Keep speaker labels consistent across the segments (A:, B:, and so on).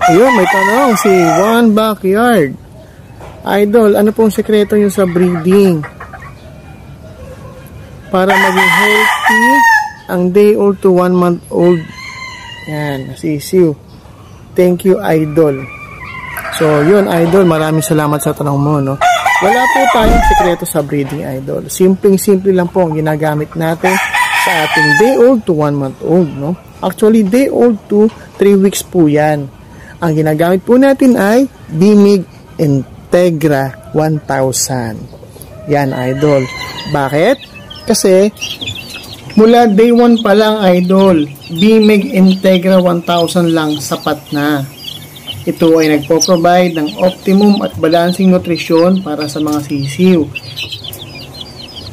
A: Ayun, may tanong si One Backyard. Idol, ano pong sekreto nyo sa breeding para maging healthy ang day old to 1 month old? Yan, sisiw. Thank you, Idol. So, yun, Idol, maraming salamat sa tanong mo, no? Wala po tayong sekreto sa breeding, Idol. Simpleng-simple lang po ang ginagamit natin sa ating day old to 1 month old, no? Actually, day old to 3 weeks po yan. Ang ginagamit po natin ay Bimig Integra 1000. Yan, Idol. Bakit? Kasi, mula day 1 pa lang, Idol, Bimig Integra 1000 lang sapat na. Ito ay nagpo-provide ng optimum at balancing nutrisyon para sa mga sisiw.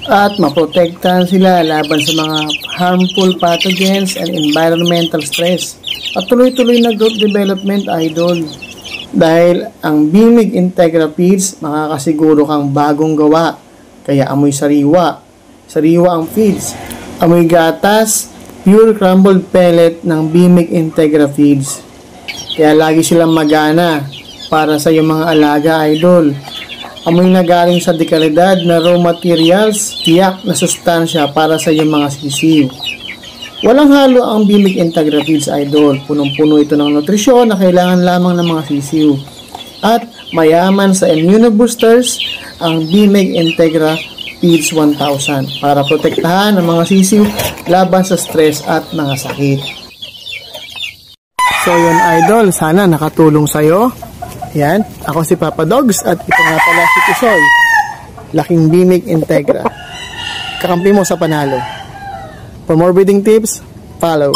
A: At maprotektahan sila laban sa mga harmful pathogens and environmental stress. At tuloy-tuloy na growth development, Idol. Dahil ang Bimig Integra Feeds, makakasiguro kang bagong gawa. Kaya amoy sariwa. Sariwa ang feeds. Amoy gatas, pure crumbled pellet ng Bimig Integra Feeds. Kaya lagi silang magana para sa iyong mga alaga, Idol. Amoy na galing sa dekalidad na raw materials, tiyak na sustansya para sa iyong mga sisiw. Walang halo ang Bimig Integra Feeds, Idol. Punong-puno ito ng nutrisyon na kailangan lamang ng mga sisiw. At mayaman sa immunoboosters ang Bimig Integra Feeds 1000 para protektahan ang mga sisiw laban sa stress at mga sakit. So yun, Idol, sana nakatulong sa'yo. Yan, ako si Papa Dogs at ito nga pala si Tisoy. Laking Bimig Integra. Kakampi mo sa panalo. For more breeding tips, follow.